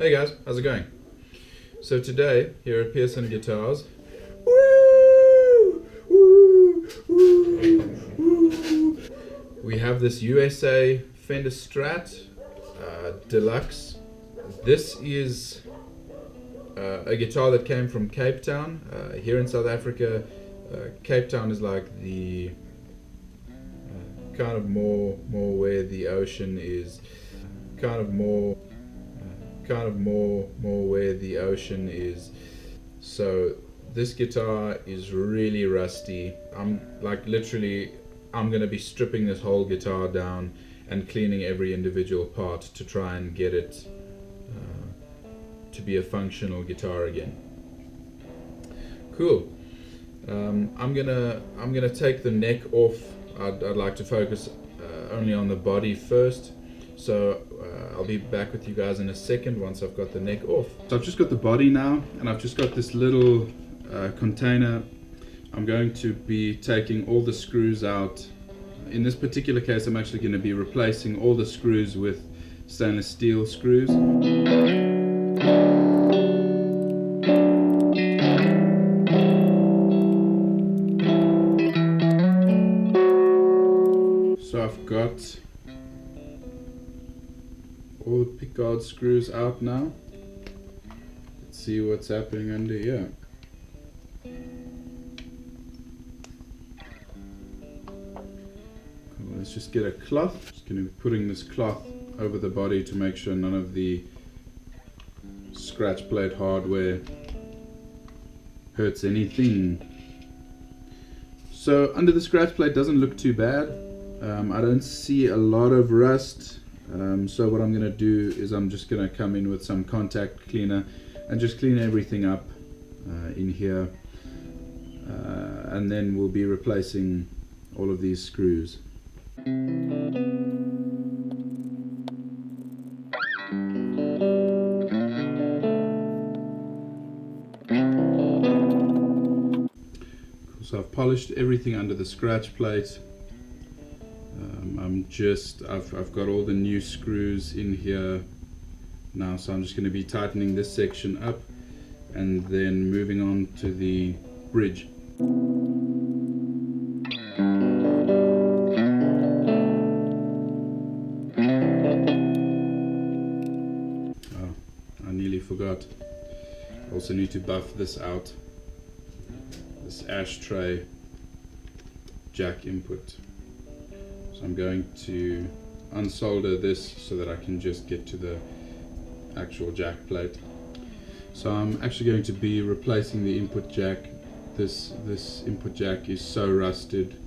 Hey guys, how's it going? So today, here at Pearson Guitars, woo, woo, woo, woo, we have this USA Fender Strat Deluxe. This is a guitar that came from Cape Town. Here in South Africa, Cape Town is like the kind of more where the ocean is, kind of more where the ocean is. So this guitar is really rusty. I'm gonna be stripping this whole guitar down and cleaning every individual part to try and get it to be a functional guitar again. Cool. I'm gonna take the neck off. I'd like to focus only on the body first. So I'll be back with you guys in a second once I've got the neck off. So I've just got the body now, and I've just got this little container. I'm going to be taking all the screws out. In this particular case, I'm actually going to be replacing all the screws with stainless steel screws. So I've got all the pickguard screws out now. Let's see what's happening under here. Cool, let's just get a cloth. Just going to be putting this cloth over the body to make sure none of the scratch plate hardware hurts anything. So under the scratch plate doesn't look too bad. I don't see a lot of rust. So what I'm going to do is I'm just going to come in with some contact cleaner and just clean everything up in here, and then we'll be replacing all of these screws. So I've polished everything under the scratch plate. I've got all the new screws in here now, so I'm just going to be tightening this section up and then moving on to the bridge. Oh, I nearly forgot. I also need to buff this out. This ashtray jack input. So I'm going to unsolder this so that I can just get to the actual jack plate. So I'm actually going to be replacing the input jack. This input jack is so rusted.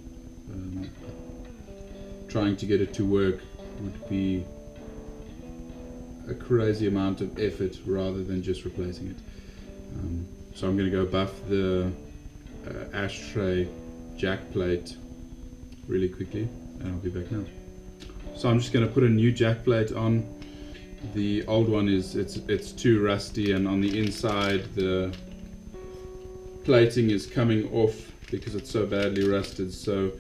Trying to get it to work would be a crazy amount of effort rather than just replacing it. So I'm going to go buff the ashtray jack plate really quickly, and I'll be back now. So I'm just going to put a new jack plate on. The old one it's too rusty, and on the inside the plating is coming off because it's so badly rusted. So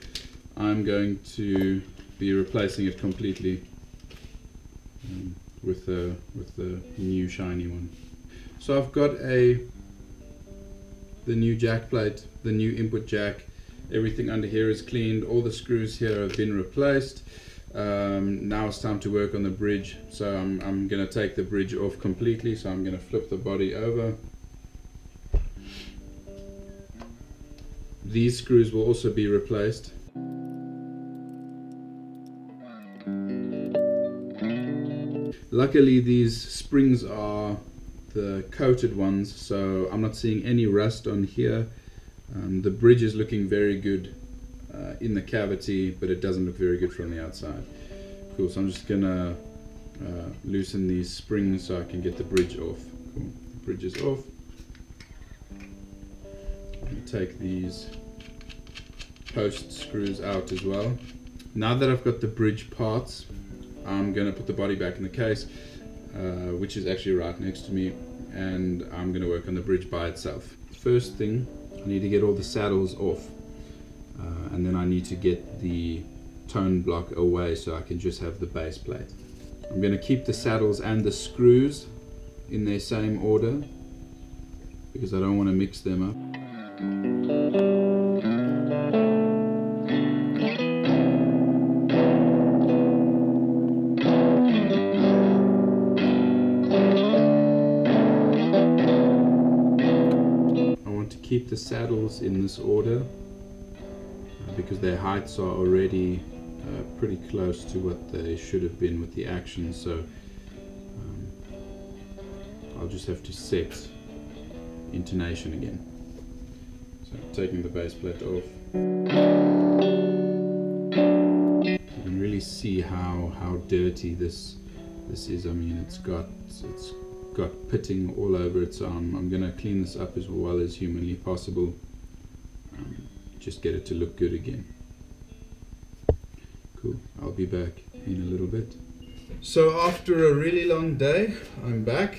I'm going to be replacing it completely with the new shiny one. So I've got the new jack plate, the new input jack. Everything under here is cleaned. All the screws here have been replaced. Now it's time to work on the bridge. So I'm going to take the bridge off completely. So I'm going to flip the body over. These screws will also be replaced. Luckily these springs are the coated ones, so I'm not seeing any rust on here. The bridge is looking very good in the cavity, but it doesn't look very good from the outside. Cool, so I'm just gonna loosen these springs so I can get the bridge off. Cool, the bridge is off. I'm gonna take these post screws out as well. Now that I've got the bridge parts, I'm gonna put the body back in the case, which is actually right next to me, and I'm gonna work on the bridge by itself. First thing, I need to get all the saddles off, and then I need to get the tone block away so I can just have the base plate. I'm going to keep the saddles and the screws in their same order because I don't want to mix them up. I want to keep the saddles in this order because their heights are already pretty close to what they should have been with the action, so I'll just have to set intonation again. So taking the bass plate off, you can really see how dirty this is. I mean, it's got pitting all over it, so I'm going to clean this up as well as humanly possible. Just get it to look good again. Cool, I'll be back in a little bit. So after a really long day, I'm back.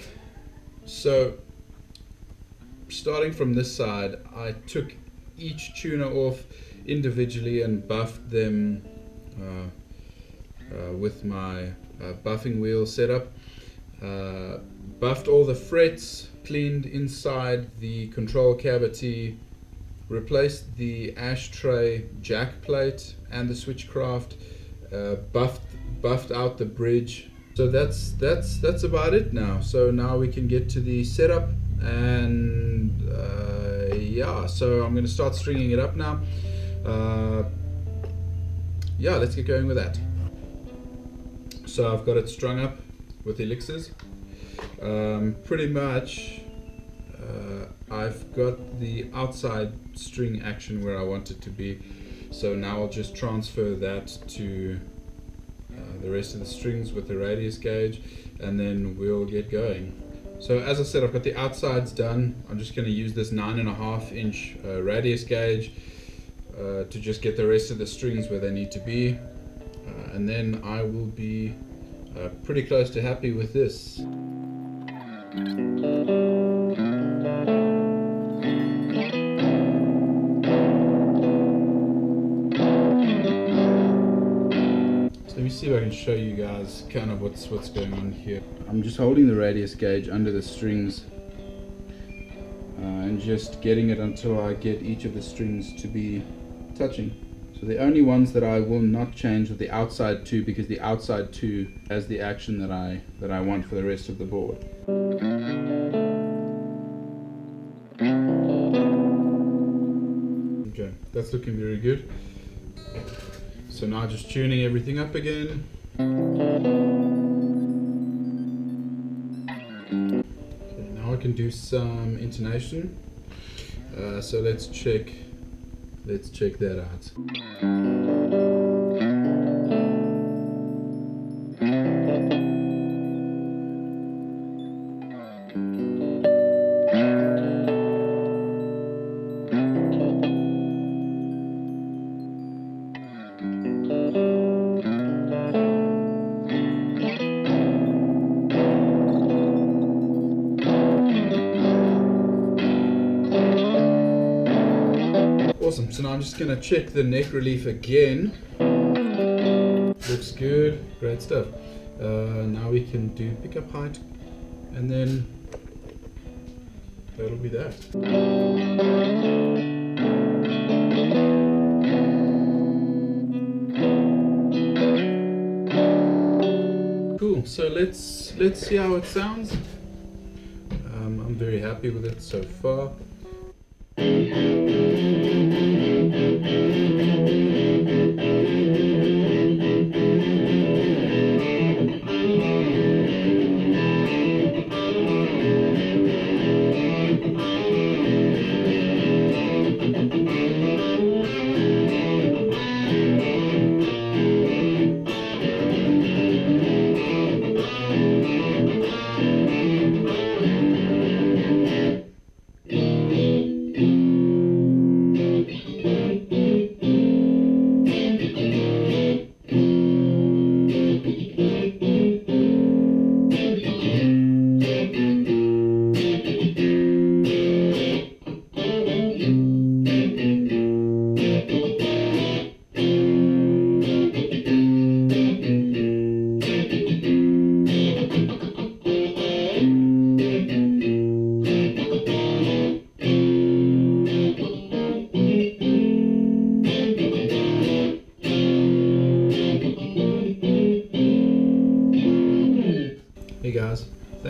So starting from this side, I took each tuner off individually and buffed them with my buffing wheel setup. Buffed all the frets, cleaned inside the control cavity, replaced the ashtray jack plate and the switchcraft, buffed out the bridge. So that's about it now. So now we can get to the setup, and yeah, so I'm going to start stringing it up now. Yeah, let's get going with that. So I've got it strung up with elixirs. Pretty much I've got the outside string action where I want it to be, so now I'll just transfer that to the rest of the strings with the radius gauge, and then we'll get going. So as I said, I've got the outsides done. I'm just going to use this 9.5 inch radius gauge to just get the rest of the strings where they need to be, and then I will be pretty close to happy with this. Let me see if I can show you guys kind of what's going on here. I'm just holding the radius gauge under the strings and just getting it until I get each of the strings to be touching. So the only ones that I will not change are the outside two, because the outside two has the action that I want for the rest of the board. Okay, that's looking very good. So now just tuning everything up again. Okay, now I can do some intonation. So let's check that out. Awesome, so now I'm just going to check the neck relief again. Looks good, great stuff. Now we can do pickup height, and then that'll be that. Cool, so let's see how it sounds. I'm very happy with it so far.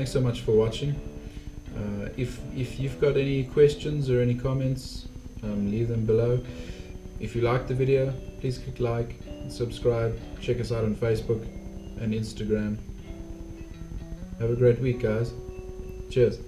thanks so much for watching. If you've got any questions or any comments, leave them below. If you liked the video, please click like and subscribe. Check us out on Facebook and Instagram. Have a great week, guys. Cheers.